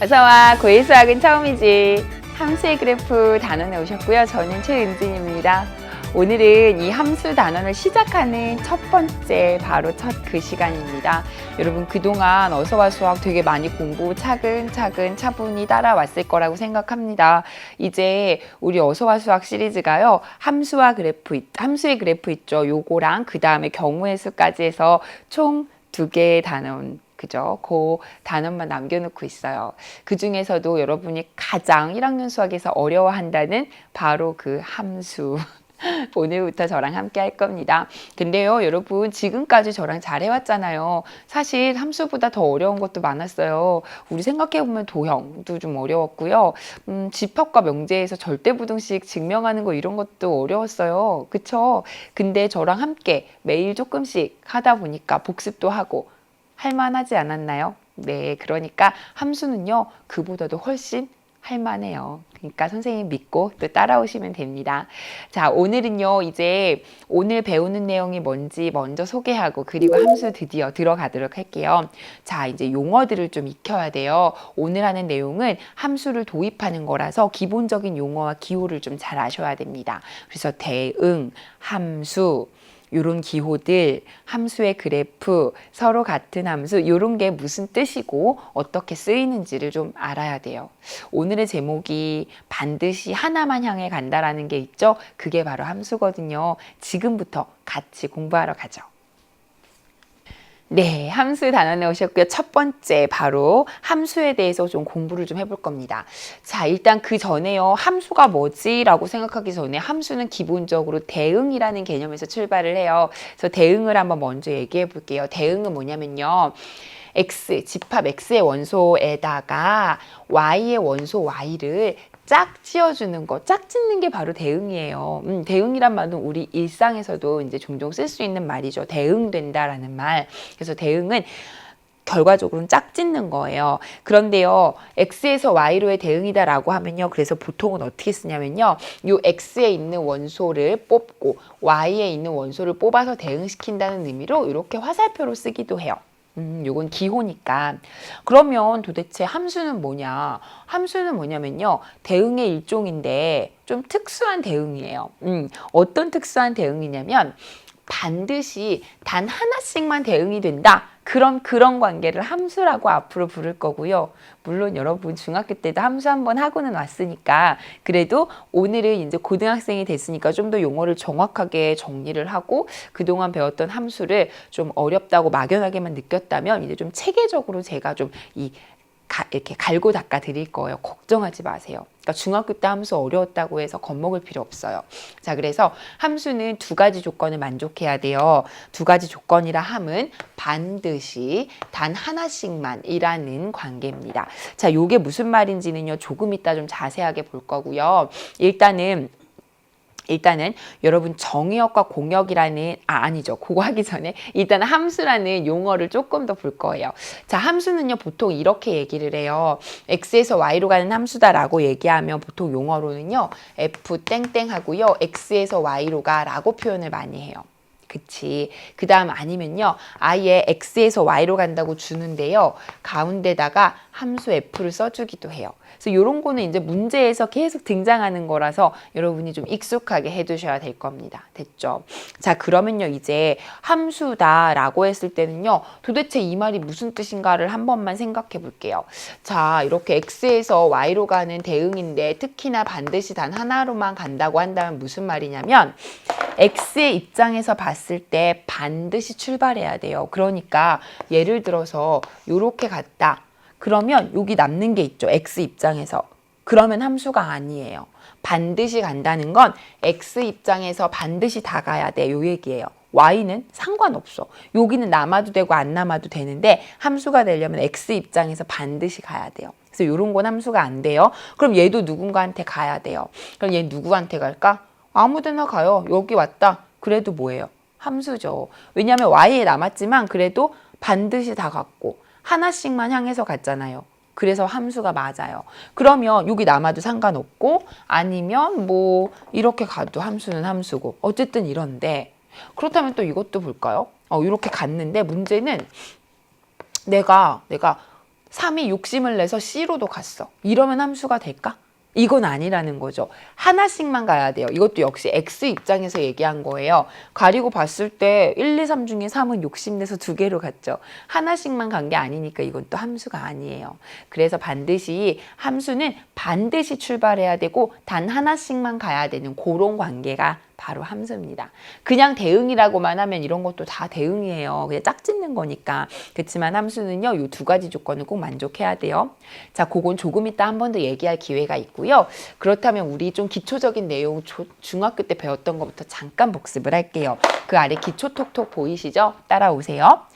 어서와. 고1 수학은 처음이지. 함수의 그래프 단원에 오셨고요. 저는 최은진입니다. 오늘은 이 함수 단원을 시작하는 첫 번째 바로 첫 그 시간입니다. 여러분 그동안 어서와 수학 되게 많이 공부 차근차근 차분히 따라왔을 거라고 생각합니다. 이제 우리 어서와 수학 시리즈가요. 함수의 그래프 있죠. 요거랑 그 다음에 경우의 수까지 해서 총 2개의 단원 그죠? 그 단원만 남겨놓고 있어요. 그 중에서도 여러분이 가장 1학년 수학에서 어려워한다는 바로 그 함수. 오늘부터 저랑 함께 할 겁니다. 근데요, 여러분 지금까지 저랑 잘 해왔잖아요. 사실 함수보다 더 어려운 것도 많았어요. 우리 생각해보면 도형도 좀 어려웠고요. 집합과 명제에서 절대부등식 증명하는 거 이런 것도 어려웠어요. 그쵸? 근데 저랑 함께 매일 조금씩 하다 보니까 복습도 하고 할만하지 않았나요? 네, 그러니까 함수는요, 그보다도 훨씬 할만해요. 그러니까 선생님 믿고 또 따라오시면 됩니다. 자, 오늘은요, 이제 오늘 배우는 내용이 뭔지 먼저 소개하고 그리고 함수 드디어 들어가도록 할게요. 자, 이제 용어들을 좀 익혀야 돼요. 오늘 하는 내용은 함수를 도입하는 거라서 기본적인 용어와 기호를 좀 잘 아셔야 됩니다. 그래서 대응, 함수, 요런 기호들, 함수의 그래프, 서로 같은 함수, 요런 게 무슨 뜻이고 어떻게 쓰이는지를 좀 알아야 돼요. 오늘의 제목이 반드시 하나만 향해 간다라는 게 있죠. 그게 바로 함수거든요. 지금부터 같이 공부하러 가죠. 네, 함수 단원에 오셨고요. 첫 번째 바로 함수에 대해서 좀 공부를 좀 해볼 겁니다. 자, 일단 그 전에요. 함수가 뭐지? 라고 생각하기 전에 함수는 기본적으로 대응이라는 개념에서 출발을 해요. 그래서 대응을 한번 먼저 얘기해 볼게요. 대응은 뭐냐면요. 집합 x의 원소에다가 y의 원소 y를 짝 지어주는 거, 짝 짓는 게 바로 대응이에요. 대응이란 말은 우리 일상에서도 이제 종종 쓸 수 있는 말이죠. 대응된다라는 말. 그래서 대응은 결과적으로는 짝 짓는 거예요. 그런데요, x에서 y로의 대응이다라고 하면요. 그래서 보통은 어떻게 쓰냐면요. 요 x에 있는 원소를 뽑고 y에 있는 원소를 뽑아서 대응시킨다는 의미로 이렇게 화살표로 쓰기도 해요. 요건 기호니까. 그러면 도대체 함수는 뭐냐? 함수는 뭐냐면요. 대응의 일종인데 좀 특수한 대응이에요. 어떤 특수한 대응이냐면 반드시 단 하나씩만 대응이 된다. 그럼 그런 관계를 함수라고 앞으로 부를 거고요. 물론 여러분 중학교 때도 함수 한번 하고는 왔으니까 그래도 오늘은 이제 고등학생이 됐으니까 좀 더 용어를 정확하게 정리를 하고 그동안 배웠던 함수를 좀 어렵다고 막연하게만 느꼈다면 이제 좀 체계적으로 제가 좀 이렇게 갈고 닦아 드릴 거예요. 걱정하지 마세요. 그러니까 중학교 때 함수 어려웠다고 해서 겁먹을 필요 없어요. 자, 그래서 함수는 2가지 조건을 만족해야 돼요. 2가지 조건이라 함은 반드시 단 하나씩만 이라는 관계입니다. 자, 요게 무슨 말인지는요. 조금 이따 좀 자세하게 볼 거고요. 일단은 여러분 정의역과 공역이라는 아니죠. 그거 하기 전에 일단 함수라는 용어를 조금 더 볼 거예요. 자, 함수는요. 보통 이렇게 얘기를 해요. x에서 y로 가는 함수다라고 얘기하면 보통 용어로는요. f 땡땡 하고요. x에서 y로 가라고 표현을 많이 해요. 그치. 그 다음 아니면요. 아예 x에서 y로 간다고 주는데요. 가운데다가 함수 f를 써주기도 해요. 그래서 이런 거는 이제 문제에서 계속 등장하는 거라서 여러분이 좀 익숙하게 해두셔야 될 겁니다. 됐죠? 자, 그러면요. 이제 함수다라고 했을 때는요. 도대체 이 말이 무슨 뜻인가를 한 번만 생각해 볼게요. 자, 이렇게 x에서 y로 가는 대응인데 특히나 반드시 단 하나로만 간다고 한다면 무슨 말이냐면 x의 입장에서 봤을 때 반드시 출발해야 돼요. 그러니까 예를 들어서 이렇게 갔다. 그러면 여기 남는 게 있죠. x 입장에서. 그러면 함수가 아니에요. 반드시 간다는 건 x 입장에서 반드시 다 가야 돼. 요 얘기예요. y는 상관없어. 여기는 남아도 되고 안 남아도 되는데 함수가 되려면 x 입장에서 반드시 가야 돼요. 그래서 이런 건 함수가 안 돼요. 그럼 얘도 누군가한테 가야 돼요. 그럼 얘 누구한테 갈까? 아무 데나 가요. 여기 왔다. 그래도 뭐예요? 함수죠. 왜냐하면 y에 남았지만 그래도 반드시 다 갔고 하나씩만 향해서 갔잖아요. 그래서 함수가 맞아요. 그러면 여기 남아도 상관없고 아니면 뭐 이렇게 가도 함수는 함수고 어쨌든 이런데 그렇다면 또 이것도 볼까요? 이렇게 갔는데 문제는 내가 3이 욕심을 내서 C로도 갔어. 이러면 함수가 될까? 이건 아니라는 거죠. 하나씩만 가야 돼요. 이것도 역시 X 입장에서 얘기한 거예요. 가리고 봤을 때 1, 2, 3 중에 3은 욕심내서 2개로 갔죠. 하나씩만 간 게 아니니까 이건 또 함수가 아니에요. 그래서 반드시 함수는 반드시 출발해야 되고 단 하나씩만 가야 되는 그런 관계가 바로 함수입니다. 그냥 대응이라고만 하면 이런 것도 다 대응이에요. 그냥 짝짓는 거니까. 그렇지만 함수는요, 이 2가지 조건을 꼭 만족해야 돼요. 자, 그건 조금 이따 한 번 더 얘기할 기회가 있고요. 그렇다면 우리 좀 기초적인 내용 중학교 때 배웠던 것부터 잠깐 복습을 할게요. 그 아래 기초 톡톡 보이시죠? 따라오세요.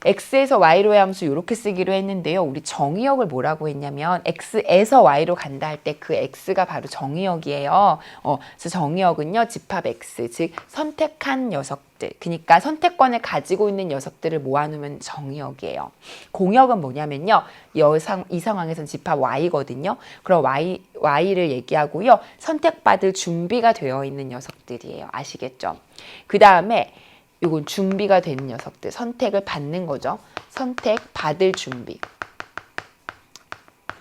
x에서 y로의 함수 이렇게 쓰기로 했는데요. 우리 정의역을 뭐라고 했냐면 x에서 y로 간다 할 때 그 x가 바로 정의역이에요. 그래서 정의역은요. 집합 x, 즉 선택한 녀석들, 그러니까 선택권을 가지고 있는 녀석들을 모아놓으면 정의역이에요. 공역은 뭐냐면요. 이 상황에서는 집합 y거든요. 그럼 y를 얘기하고요. 선택받을 준비가 되어 있는 녀석들이에요. 아시겠죠? 그 다음에 이건 준비가 된 녀석들, 선택을 받는 거죠. 선택, 받을 준비.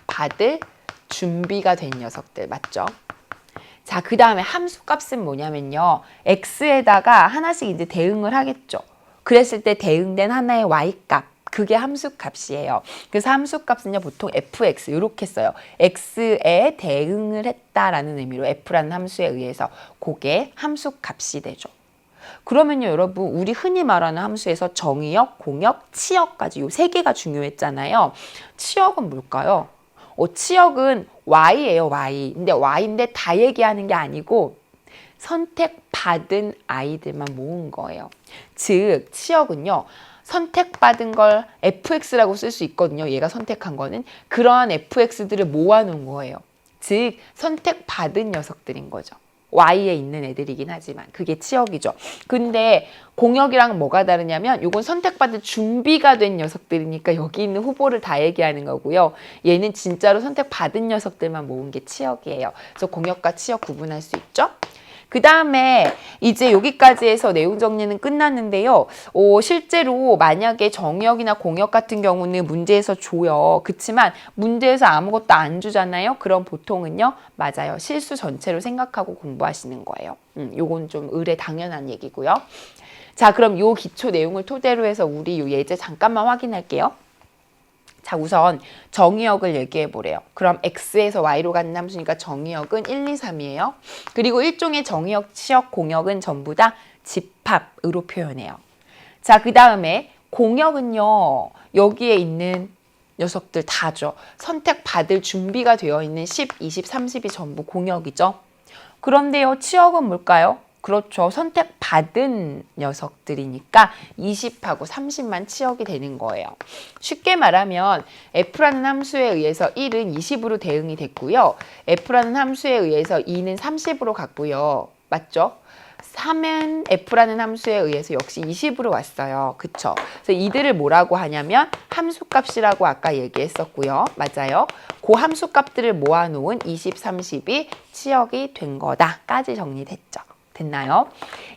받을 준비가 된 녀석들, 맞죠? 자, 그 다음에 함수값은 뭐냐면요. x에다가 하나씩 이제 대응을 하겠죠. 그랬을 때 대응된 하나의 y값, 그게 함수값이에요. 그래서 함수값은요, 보통 fx 이렇게 써요. x에 대응을 했다라는 의미로 f라는 함수에 의해서 그게 함수값이 되죠. 그러면요, 여러분, 우리 흔히 말하는 함수에서 정의역, 공역, 치역까지 요 3개가 중요했잖아요. 치역은 뭘까요? 치역은 y예요, y. 근데 y인데 다 얘기하는 게 아니고 선택받은 아이들만 모은 거예요. 즉, 치역은요, 선택받은 걸 fx라고 쓸 수 있거든요. 얘가 선택한 거는. 그러한 fx들을 모아놓은 거예요. 즉, 선택받은 녀석들인 거죠. Y에 있는 애들이긴 하지만 그게 치역이죠. 근데 공역이랑 뭐가 다르냐면 이건 선택받을 준비가 된 녀석들이니까 여기 있는 후보를 다 얘기하는 거고요. 얘는 진짜로 선택받은 녀석들만 모은 게 치역이에요. 그래서 공역과 치역 구분할 수 있죠. 그 다음에 이제 여기까지 해서 내용 정리는 끝났는데요. 실제로 만약에 정의역이나 공역 같은 경우는 문제에서 줘요. 그렇지만 문제에서 아무것도 안 주잖아요. 그럼 보통은요. 맞아요. 실수 전체로 생각하고 공부하시는 거예요. 요건 좀 의례 당연한 얘기고요. 자, 그럼 요 기초 내용을 토대로 해서 우리 요 예제 잠깐만 확인할게요. 자, 우선 정의역을 얘기해 보래요. 그럼 x에서 y로 가는 함수니까 정의역은 1, 2, 3이에요. 그리고 일종의 정의역, 치역, 공역은 전부 다 집합으로 표현해요. 자, 그 다음에 공역은요. 여기에 있는 녀석들 다죠. 선택받을 준비가 되어 있는 10, 20, 30이 전부 공역이죠. 그런데요. 치역은 뭘까요? 그렇죠. 선택받은 녀석들이니까 20하고 30만 치역이 되는 거예요. 쉽게 말하면 f라는 함수에 의해서 1은 20으로 대응이 됐고요. f라는 함수에 의해서 2는 30으로 갔고요. 맞죠? 3은 f라는 함수에 의해서 역시 20으로 왔어요. 그쵸? 그래서 이들을 뭐라고 하냐면 함수값이라고 아까 얘기했었고요. 맞아요. 그 함수값들을 모아놓은 20, 30이 치역이 된 거다까지 정리됐죠. 됐나요?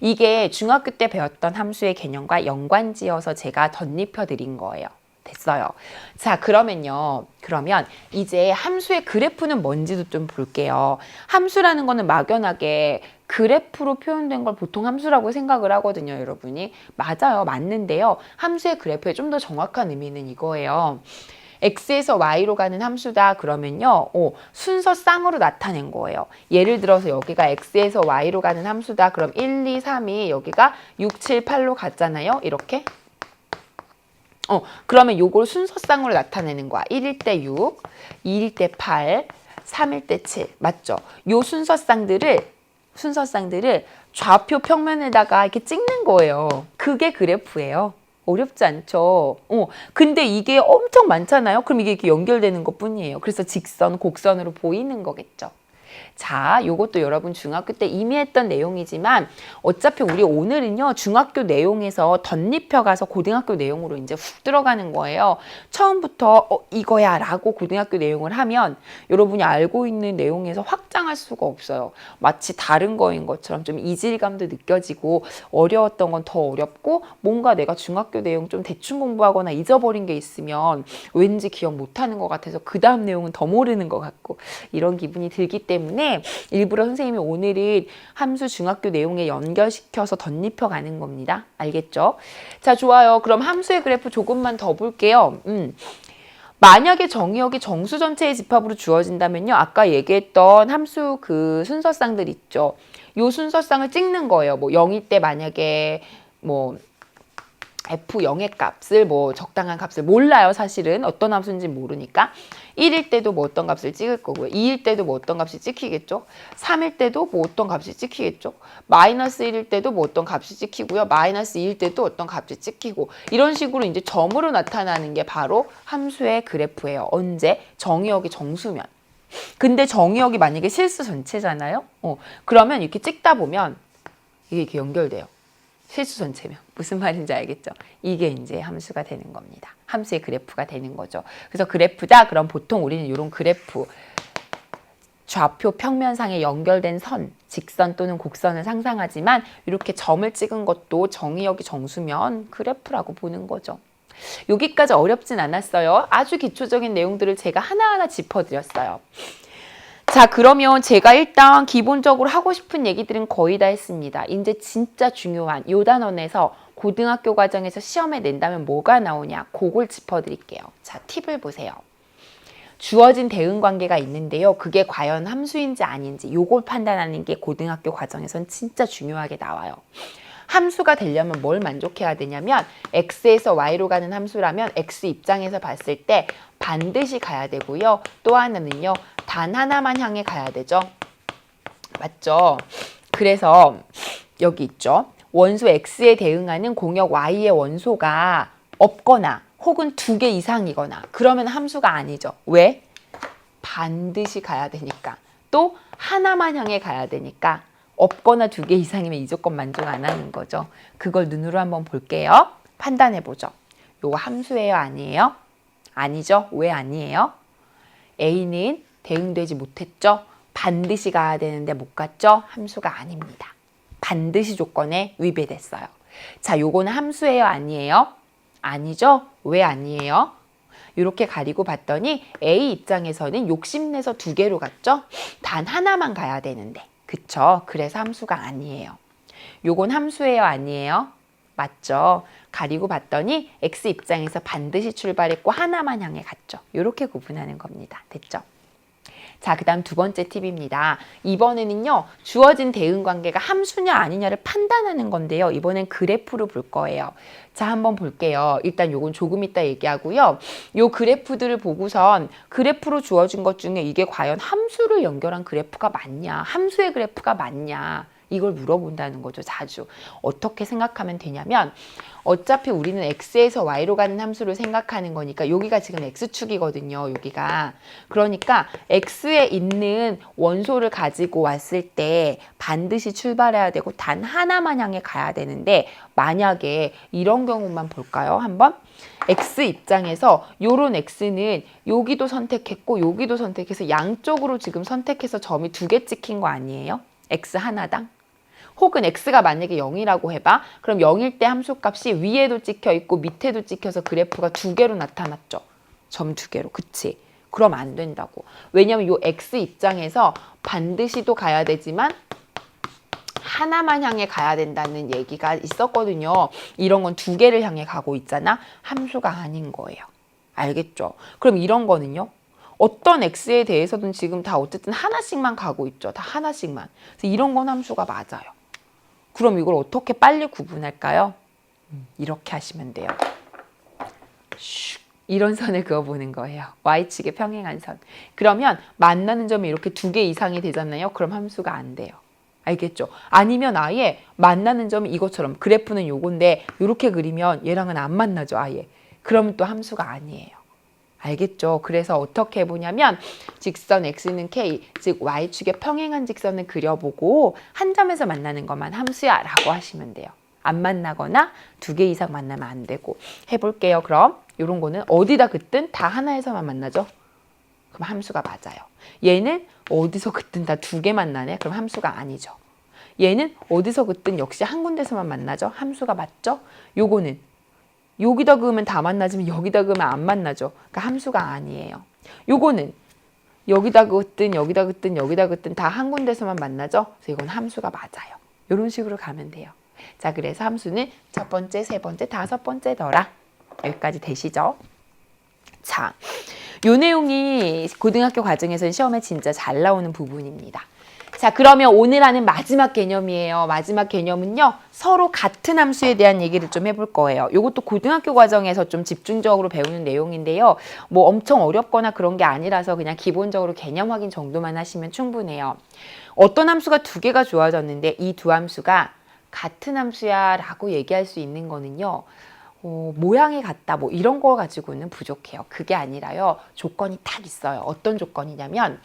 이게 중학교 때 배웠던 함수의 개념과 연관지어서 제가 덧입혀 드린 거예요. 됐어요. 자, 그러면 이제 함수의 그래프는 뭔지도 좀 볼게요. 함수라는 거는 막연하게 그래프로 표현된 걸 보통 함수라고 생각을 하거든요, 여러분이. 맞아요. 맞는데요. 함수의 그래프의 좀 더 정확한 의미는 이거예요. x에서 y로 가는 함수다 그러면요. 순서쌍으로 나타낸 거예요. 예를 들어서 여기가 x에서 y로 가는 함수다. 그럼 1, 2, 3이 여기가 6, 7, 8로 갔잖아요. 이렇게. 그러면 요걸 순서쌍으로 나타내는 거야. 1일 때 6, 2일 때 8, 3일 때 7. 맞죠? 요 순서쌍들을 좌표 평면에다가 이렇게 찍는 거예요. 그게 그래프예요. 어렵지 않죠? 근데 이게 엄청 많잖아요? 그럼 이게 이렇게 연결되는 것 뿐이에요. 그래서 직선, 곡선으로 보이는 거겠죠. 자, 요것도 여러분 중학교 때 이미 했던 내용이지만 어차피 우리 오늘은요, 중학교 내용에서 덧입혀가서 고등학교 내용으로 이제 훅 들어가는 거예요. 처음부터 이거야 라고 고등학교 내용을 하면 여러분이 알고 있는 내용에서 확장할 수가 없어요. 마치 다른 거인 것처럼 좀 이질감도 느껴지고 어려웠던 건 더 어렵고 뭔가 내가 중학교 내용 좀 대충 공부하거나 잊어버린 게 있으면 왠지 기억 못하는 것 같아서 그 다음 내용은 더 모르는 것 같고 이런 기분이 들기 때문에 일부러 선생님이 오늘은 함수 중학교 내용에 연결시켜서 덧입혀 가는 겁니다. 알겠죠? 자, 좋아요. 그럼 함수의 그래프 조금만 더 볼게요. 만약에 정의역이 정수 전체의 집합으로 주어진다면요. 아까 얘기했던 함수 그 순서쌍들 있죠. 요 순서쌍을 찍는 거예요. 뭐 0일 때 만약에 뭐 F0의 값을 뭐 적당한 값을 몰라요. 사실은 어떤 함수인지 모르니까 1일 때도 뭐 어떤 값을 찍을 거고요. 2일 때도 뭐 어떤 값이 찍히겠죠. 3일 때도 뭐 어떤 값이 찍히겠죠. 마이너스 1일 때도 뭐 어떤 값이 찍히고요. 마이너스 2일 때도 어떤 값이 찍히고 이런 식으로 이제 점으로 나타나는 게 바로 함수의 그래프예요. 언제? 정의역이 정수면. 근데 정의역이 만약에 실수 전체잖아요. 그러면 이렇게 찍다 보면 이게 이렇게 연결돼요. 실수 전체면 무슨 말인지 알겠죠? 이게 이제 함수가 되는 겁니다. 함수의 그래프가 되는 거죠. 그래서 그래프다. 그럼 보통 우리는 이런 그래프 좌표 평면상에 연결된 선, 직선 또는 곡선을 상상하지만 이렇게 점을 찍은 것도 정의역이 정수면 그래프라고 보는 거죠. 여기까지 어렵진 않았어요. 아주 기초적인 내용들을 제가 하나하나 짚어드렸어요. 자, 그러면 제가 일단 기본적으로 하고 싶은 얘기들은 거의 다 했습니다. 이제 진짜 중요한 요 단원에서 고등학교 과정에서 시험에 낸다면 뭐가 나오냐? 그걸 짚어드릴게요. 자, 팁을 보세요. 주어진 대응 관계가 있는데요. 그게 과연 함수인지 아닌지 요걸 판단하는 게 고등학교 과정에선 진짜 중요하게 나와요. 함수가 되려면 뭘 만족해야 되냐면 x에서 y로 가는 함수라면 x 입장에서 봤을 때 반드시 가야 되고요. 또 하나는요. 단 하나만 향해 가야 되죠. 맞죠? 그래서 여기 있죠. 원소 x에 대응하는 공역 y의 원소가 없거나 혹은 2개 이상이거나 그러면 함수가 아니죠. 왜? 반드시 가야 되니까. 또 하나만 향해 가야 되니까. 없거나 2개 이상이면 이 조건 만족 안 하는 거죠. 그걸 눈으로 한번 볼게요. 판단해 보죠. 요거 함수예요? 아니에요? 아니죠? 왜 아니에요? A는 대응되지 못했죠? 반드시 가야 되는데 못 갔죠? 함수가 아닙니다. 반드시 조건에 위배됐어요. 자, 요거는 함수예요? 아니에요? 아니죠? 왜 아니에요? 이렇게 가리고 봤더니 A 입장에서는 욕심내서 2개로 갔죠? 단 하나만 가야 되는데. 그쵸? 그래서 함수가 아니에요. 요건 함수예요? 아니에요? 맞죠? 가리고 봤더니 X 입장에서 반드시 출발했고 하나만 향해 갔죠. 이렇게 구분하는 겁니다. 됐죠? 자, 그 다음 두 번째 팁입니다. 이번에는요. 주어진 대응 관계가 함수냐 아니냐를 판단하는 건데요. 이번엔 그래프로 볼 거예요. 자, 한번 볼게요. 일단 요건 조금 이따 얘기하고요. 요 그래프들을 보고선 그래프로 주어진 것 중에 이게 과연 함수를 연결한 그래프가 맞냐, 함수의 그래프가 맞냐 이걸 물어본다는 거죠. 자주. 어떻게 생각하면 되냐면 어차피 우리는 x에서 y로 가는 함수를 생각하는 거니까 여기가 지금 x축이거든요. 여기가. 그러니까 x에 있는 원소를 가지고 왔을 때 반드시 출발해야 되고 단 하나만 향해 가야 되는데 만약에 이런 경우만 볼까요? 한번. x 입장에서 요런 x는 여기도 선택했고 여기도 선택해서 양쪽으로 지금 선택해서 점이 2개 찍힌 거 아니에요? x 하나당. 혹은 x가 만약에 0이라고 해봐. 그럼 0일 때 함수값이 위에도 찍혀 있고 밑에도 찍혀서 그래프가 2개로 나타났죠. 점 2개로. 그치? 그럼 안 된다고. 왜냐면 요 x 입장에서 반드시도 가야 되지만 하나만 향해 가야 된다는 얘기가 있었거든요. 이런 건 2개를 향해 가고 있잖아. 함수가 아닌 거예요. 알겠죠? 그럼 이런 거는요. 어떤 x에 대해서든 지금 다 어쨌든 하나씩만 가고 있죠. 다 하나씩만. 그래서 이런 건 함수가 맞아요. 그럼 이걸 어떻게 빨리 구분할까요? 이렇게 하시면 돼요. 이런 선을 그어보는 거예요. y축의 평행한 선. 그러면 만나는 점이 이렇게 2개 이상이 되잖아요. 그럼 함수가 안 돼요. 알겠죠? 아니면 아예 만나는 점이 이것처럼 그래프는 요건데 이렇게 그리면 얘랑은 안 만나죠. 아예. 그러면 또 함수가 아니에요. 알겠죠? 그래서 어떻게 해보냐면 직선 x는 k, 즉 y축에 평행한 직선을 그려보고 한 점에서 만나는 것만 함수야 라고 하시면 돼요. 안 만나거나 2개 이상 만나면 안 되고. 해볼게요. 그럼 이런 거는 어디다 긋든 다 하나에서만 만나죠? 그럼 함수가 맞아요. 얘는 어디서 긋든 다 2개 만나네? 그럼 함수가 아니죠. 얘는 어디서 긋든 역시 한 군데서만 만나죠? 함수가 맞죠? 요거는 여기다 그으면 다 만나지만 여기다 그으면 안 만나죠. 그러니까 함수가 아니에요. 요거는 여기다 긋든 여기다 긋든 여기다 긋든 다 한 군데서만 만나죠. 그래서 이건 함수가 맞아요. 이런 식으로 가면 돼요. 자, 그래서 함수는 첫 번째, 세 번째, 다섯 번째더라. 여기까지 되시죠? 자, 요 내용이 고등학교 과정에서는 시험에 진짜 잘 나오는 부분입니다. 자, 그러면 오늘 하는 마지막 개념이에요. 마지막 개념은요, 서로 같은 함수에 대한 얘기를 좀 해볼 거예요. 이것도 고등학교 과정에서 좀 집중적으로 배우는 내용인데요. 뭐 엄청 어렵거나 그런 게 아니라서 그냥 기본적으로 개념 확인 정도만 하시면 충분해요. 어떤 함수가 2개가 주어졌는데 이 두 함수가 같은 함수야 라고 얘기할 수 있는 거는요, 모양이 같다 뭐 이런 거 가지고는 부족해요. 그게 아니라요, 조건이 딱 있어요. 어떤 조건이냐면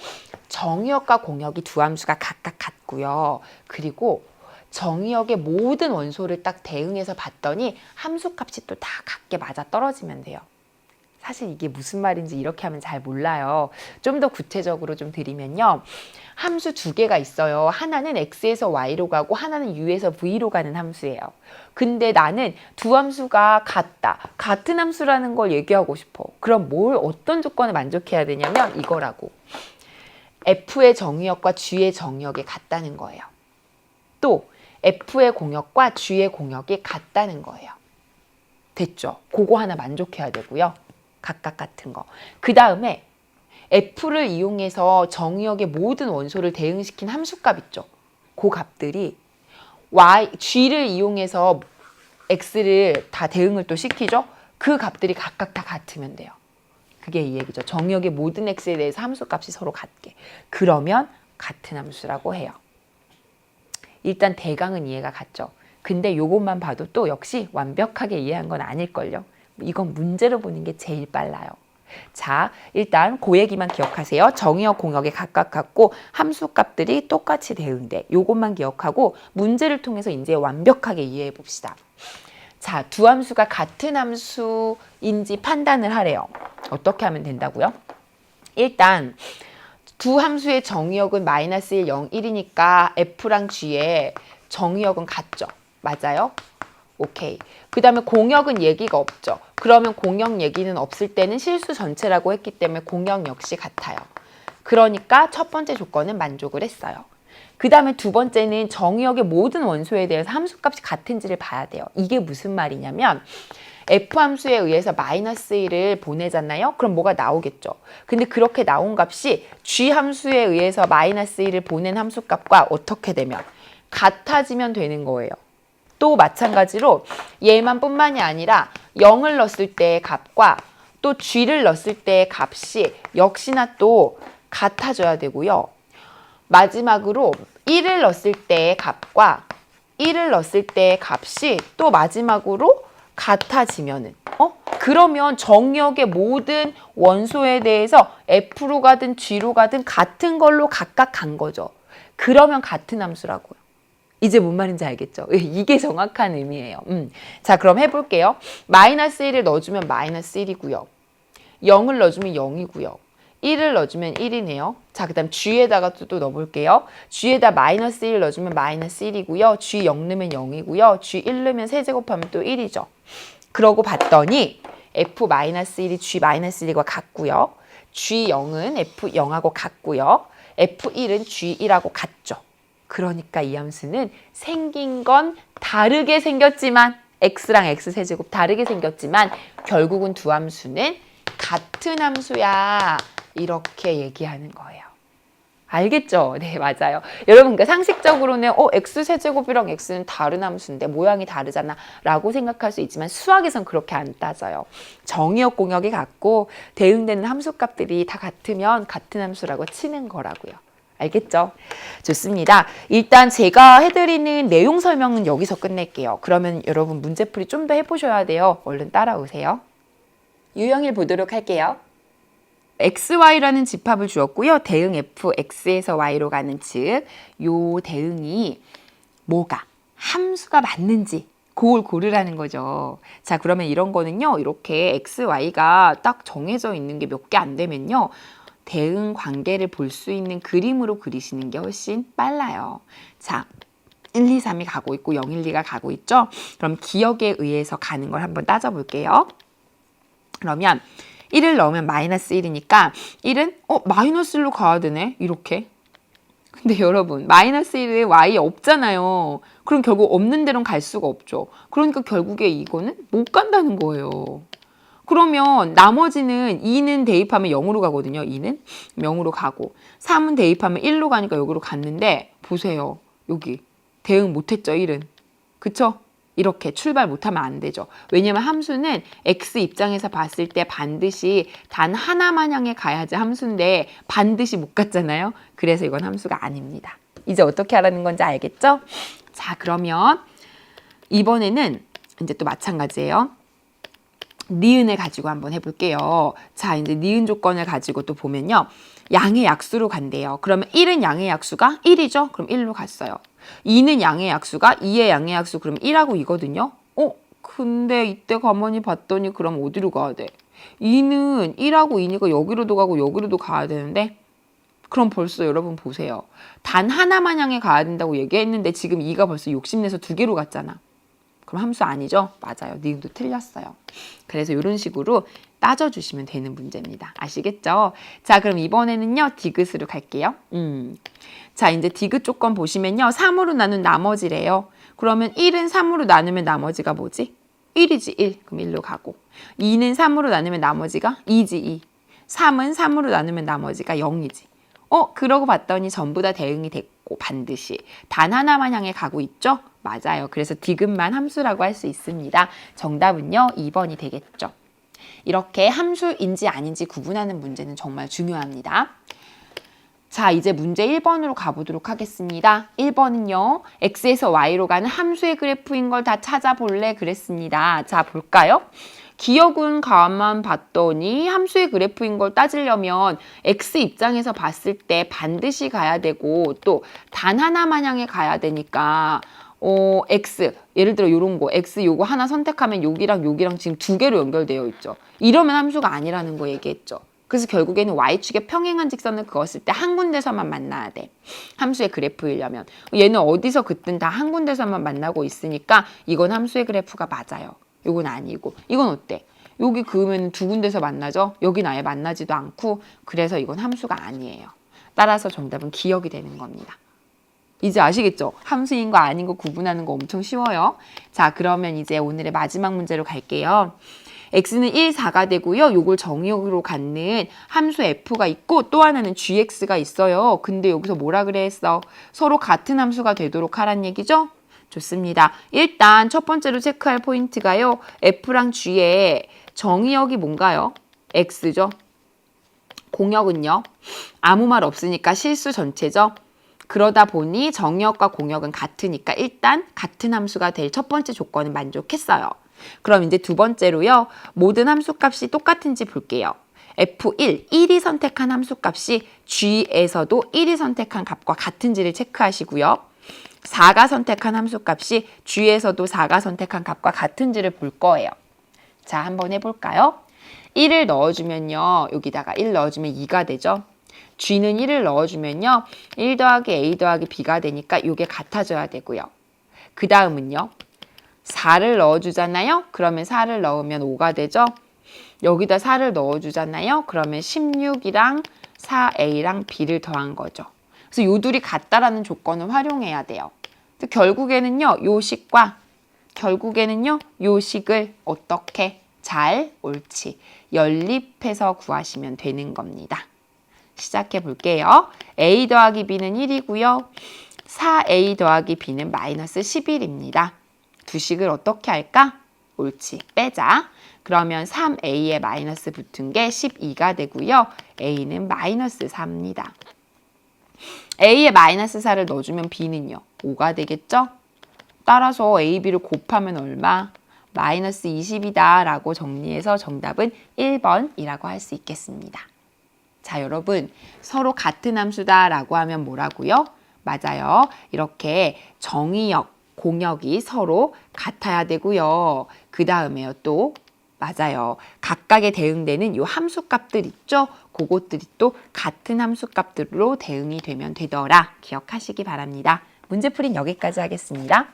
정의역과 공역이 두 함수가 각각 같고요. 그리고 정의역의 모든 원소를 딱 대응해서 봤더니 함수값이 또 다 같게 맞아 떨어지면 돼요. 사실 이게 무슨 말인지 이렇게 하면 잘 몰라요. 좀 더 구체적으로 좀 드리면요. 함수 2개가 있어요. 하나는 x에서 y로 가고 하나는 u에서 v로 가는 함수예요. 근데 나는 두 함수가 같다. 같은 함수라는 걸 얘기하고 싶어. 그럼 어떤 조건을 만족해야 되냐면 이거라고. f의 정의역과 g의 정의역이 같다는 거예요. 또 f의 공역과 g의 공역이 같다는 거예요. 됐죠? 그거 하나 만족해야 되고요. 각각 같은 거. 그 다음에 f를 이용해서 정의역의 모든 원소를 대응시킨 함수값 있죠. 그 값들이 g를 이용해서 x를 다 대응을 또 시키죠. 그 값들이 각각 다 같으면 돼요. 그게 이 얘기죠. 정의역의 모든 x에 대해서 함수값이 서로 같게. 그러면 같은 함수라고 해요. 일단 대강은 이해가 갔죠. 근데 요것만 봐도 또 역시 완벽하게 이해한 건 아닐걸요. 이건 문제로 보는 게 제일 빨라요. 자, 일단 그 얘기만 기억하세요. 정의역, 공역이 각각 같고 함수값들이 똑같이 대응돼. 요것만 기억하고 문제를 통해서 이제 완벽하게 이해해 봅시다. 자, 두 함수가 같은 함수인지 판단을 하래요. 어떻게 하면 된다고요? 일단 두 함수의 정의역은 -1, 0, 1이니까 f랑 g의 정의역은 같죠. 맞아요? 오케이. 그 다음에 공역은 얘기가 없죠. 그러면 공역 얘기는 없을 때는 실수 전체라고 했기 때문에 공역 역시 같아요. 그러니까 첫 번째 조건은 만족을 했어요. 그 다음에 두 번째는 정의역의 모든 원소에 대해서 함수값이 같은지를 봐야 돼요. 이게 무슨 말이냐면 f함수에 의해서 -1을 보내잖아요. 그럼 뭐가 나오겠죠. 근데 그렇게 나온 값이 g함수에 의해서 -1을 보낸 함수값과 어떻게 되면 같아지면 되는 거예요. 또 마찬가지로 얘만 뿐만이 아니라 0을 넣었을 때의 값과 또 g를 넣었을 때의 값이 역시나 또 같아져야 되고요. 마지막으로 1을 넣었을 때의 값과 1을 넣었을 때의 값이 또 마지막으로 같아지면은 그러면 정의역의 모든 원소에 대해서 F로 가든 G로 가든 같은 걸로 각각 간 거죠. 그러면 같은 함수라고요. 이제 뭔 말인지 알겠죠? 이게 정확한 의미예요. 자, 그럼 해볼게요. -1을 넣어주면 -1이고요. 0을 넣어주면 0이고요. 1을 넣어주면 1이네요. 자, 그 다음 G에다가 또 넣어볼게요. G에다 -1 넣어주면 -1이고요. G 0 넣으면 0이고요. G 1 넣으면 세제곱하면 또 1이죠. 그러고 봤더니 F-1이 G-1과 같고요. G0은 F0하고 같고요. F1은 G1하고 같죠. 그러니까 이 함수는 생긴 건 다르게 생겼지만 x랑 x세제곱 다르게 생겼지만 결국은 두 함수는 같은 함수야. 이렇게 얘기하는 거예요. 알겠죠? 네, 맞아요. 여러분, 그러니까 상식적으로는 x세제곱이랑 x는 다른 함수인데 모양이 다르잖아 라고 생각할 수 있지만 수학에선 그렇게 안 따져요. 정의역, 공역이 같고 대응되는 함수값들이 다 같으면 같은 함수라고 치는 거라고요. 알겠죠? 좋습니다. 일단 제가 해드리는 내용 설명은 여기서 끝낼게요. 그러면 여러분 문제풀이 좀 더 해보셔야 돼요. 얼른 따라오세요. 유형일 보도록 할게요. xy라는 집합을 주었고요. 대응 f, x에서 y로 가는 즉, 요 대응이 뭐가 함수가 맞는지 그걸 고르라는 거죠. 자, 그러면 이런 거는요. 이렇게 x, y가 딱 정해져 있는 게 몇 개 안 되면요. 대응 관계를 볼 수 있는 그림으로 그리시는 게 훨씬 빨라요. 자, 1, 2, 3이 가고 있고 0, 1, 2가 가고 있죠. 그럼 기억에 의해서 가는 걸 한번 따져볼게요. 그러면 1을 넣으면 마이너스 1이니까 1은 마이너스 1로 가야 되네. 이렇게. 근데 여러분 마이너스 1은 y 없잖아요. 그럼 결국 없는 데론 갈 수가 없죠. 그러니까 결국에 이거는 못 간다는 거예요. 그러면 나머지는 2는 대입하면 0으로 가거든요. 2는 0으로 가고 3은 대입하면 1로 가니까 여기로 갔는데 보세요. 여기 대응 못했죠. 1은. 그쵸? 이렇게 출발 못하면 안 되죠. 왜냐면 함수는 x 입장에서 봤을 때 반드시 단 하나만 향해 가야지 함수인데 반드시 못 갔잖아요. 그래서 이건 함수가 아닙니다. 이제 어떻게 하라는 건지 알겠죠? 자, 그러면 이번에는 이제 또 마찬가지예요. 니은을 가지고 한번 해볼게요. 자, 이제 니은 조건을 가지고 또 보면요. 양의 약수로 간대요. 그러면 1은 양의 약수가 1이죠? 그럼 1로 갔어요. 2는 양의 약수가 2의 양의 약수 그럼 1하고 2거든요. 근데 이때 가만히 봤더니 그럼 어디로 가야 돼? 2는 1하고 2니까 여기로도 가고 여기로도 가야 되는데 그럼 벌써 여러분 보세요. 단 하나만 향해 가야 된다고 얘기했는데 지금 2가 벌써 욕심내서 2개로 갔잖아. 그럼 함수 아니죠? 맞아요. 니은도 틀렸어요. 그래서 이런 식으로 따져주시면 되는 문제입니다. 아시겠죠? 자, 그럼 이번에는요. 디귿으로 갈게요. 자, 이제 디귿 조건 보시면요. 3으로 나눈 나머지래요. 그러면 1은 3으로 나누면 나머지가 뭐지? 1이지 1. 그럼 1로 가고 2는 3으로 나누면 나머지가 2지 2. 3은 3으로 나누면 나머지가 0이지. 그러고 봤더니 전부 다 대응이 됐고 반드시 단 하나만 향해 가고 있죠? 맞아요. 그래서 디귿만 함수라고 할 수 있습니다. 정답은요. 2번이 되겠죠. 이렇게 함수인지 아닌지 구분하는 문제는 정말 중요합니다. 자, 이제 문제 1번으로 가보도록 하겠습니다. 1번은요. x에서 y로 가는 함수의 그래프인 걸 다 찾아볼래 그랬습니다. 자, 볼까요? 기억은 가만 봤더니 함수의 그래프인 걸 따지려면 x 입장에서 봤을 때 반드시 가야 되고 또 단 하나만 향해 가야 되니까 x 예를 들어 요런 거 x 요거 하나 선택하면 여기랑 여기랑 지금 2개로 연결되어 있죠. 이러면 함수가 아니라는 거 얘기했죠. 그래서 결국에는 y축의 평행한 직선을 그었을 때 한 군데서만 만나야 돼. 함수의 그래프이려면. 얘는 어디서 긋든 다 한 군데서만 만나고 있으니까 이건 함수의 그래프가 맞아요. 이건 아니고. 이건 어때? 여기 그으면 두 군데서 만나죠? 여긴 아예 만나지도 않고 그래서 이건 함수가 아니에요. 따라서 정답은 기억이 되는 겁니다. 이제 아시겠죠? 함수인 거 아닌 거 구분하는 거 엄청 쉬워요. 자, 그러면 이제 오늘의 마지막 문제로 갈게요. x는 1, 4가 되고요. 요걸 정의역으로 갖는 함수 f가 있고 또 하나는 gx가 있어요. 근데 여기서 뭐라 그랬어? 서로 같은 함수가 되도록 하란 얘기죠? 좋습니다. 일단 첫 번째로 체크할 포인트가요. f랑 g의 정의역이 뭔가요? x죠. 공역은요. 아무 말 없으니까 실수 전체죠. 그러다 보니 정의역과 공역은 같으니까 일단 같은 함수가 될 첫 번째 조건은 만족했어요. 그럼 이제 두 번째로요. 모든 함수값이 똑같은지 볼게요. F1, 1이 선택한 함수값이 G에서도 1이 선택한 값과 같은지를 체크하시고요. 4가 선택한 함수값이 G에서도 4가 선택한 값과 같은지를 볼 거예요. 자, 한번 해볼까요? 1을 넣어주면요. 여기다가 1 넣어주면 2가 되죠. G는 1을 넣어주면요. 1 더하기 A 더하기 B가 되니까 이게 같아져야 되고요. 그 다음은요. 4를 넣어주잖아요. 그러면 4를 넣으면 5가 되죠. 여기다 4를 넣어주잖아요. 그러면 16이랑 4A랑 B를 더한 거죠. 그래서 요 둘이 같다라는 조건을 활용해야 돼요. 결국에는요. 요 식을 어떻게 잘 옳지 연립해서 구하시면 되는 겁니다. 시작해 볼게요. A 더하기 B는 1이고요. 4A 더하기 B는 마이너스 11입니다. 두 식을 어떻게 할까? 옳지. 빼자. 그러면 3A에 마이너스 붙은 게 12가 되고요. A는 마이너스 4입니다. A에 마이너스 4를 넣어주면 B는요. 5가 되겠죠? 따라서 A, B를 곱하면 얼마? 마이너스 20이다 라고 정리해서 정답은 1번이라고 할 수 있겠습니다. 자, 여러분, 서로 같은 함수다라고 하면 뭐라고요? 맞아요. 이렇게 정의역, 공역이 서로 같아야 되고요. 그 다음에요, 또 맞아요. 각각에 대응되는 이 함수값들 있죠? 그것들이 또 같은 함수값들로 대응이 되면 되더라. 기억하시기 바랍니다. 문제풀이는 여기까지 하겠습니다.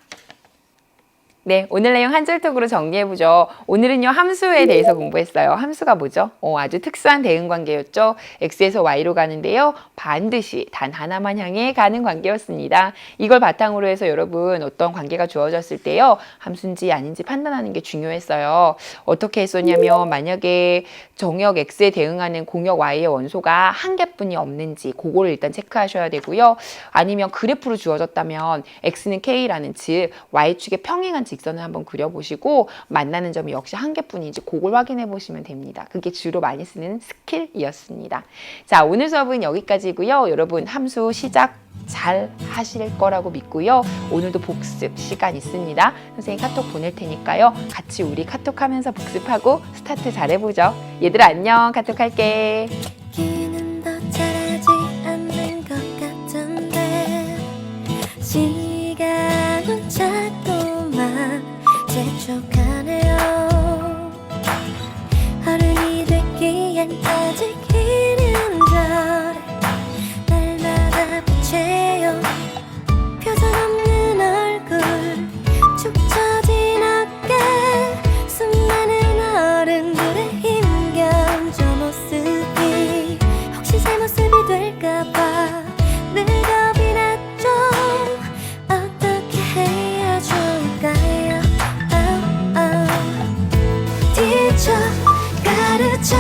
네, 오늘 내용 한 줄톡으로 정리해보죠. 오늘은요, 함수에 대해서 공부했어요. 함수가 뭐죠? 아주 특수한 대응 관계였죠. x에서 y로 가는데요. 반드시 단 하나만 향해 가는 관계였습니다. 이걸 바탕으로 해서 여러분 어떤 관계가 주어졌을 때요. 함수인지 아닌지 판단하는 게 중요했어요. 어떻게 했었냐면 만약에 정역 x에 대응하는 공역 y의 원소가 한 개뿐이 없는지 그거를 일단 체크하셔야 되고요. 아니면 그래프로 주어졌다면 x는 k라는 즉 y축에 평행한 직선을 한번 그려보시고 만나는 점이 역시 한 개뿐인지 그걸 확인해 보시면 됩니다. 그게 주로 많이 쓰는 스킬이었습니다. 자, 오늘 수업은 여기까지고요. 여러분 함수 시작 잘 하실 거라고 믿고요. 오늘도 복습 시간 있습니다. 선생님 카톡 보낼 테니까요. 같이 우리 카톡 하면서 복습하고 스타트 잘 해보죠. 얘들아 안녕. 카톡 할게. 기는 더 잘하지 않는 것 같은데 시간은 자꾸만 재촉하네요. 어른이 되기엔 아직 이른 절 날마다 부채요 표정 없는 얼굴 축 처진 어깨 수많은 어른들의 힘겨운 저 모습이 혹시 제 모습이 될까봐 늘 겁이 나죠. 어떻게 해야 좋을까요? Teacher 가르쳐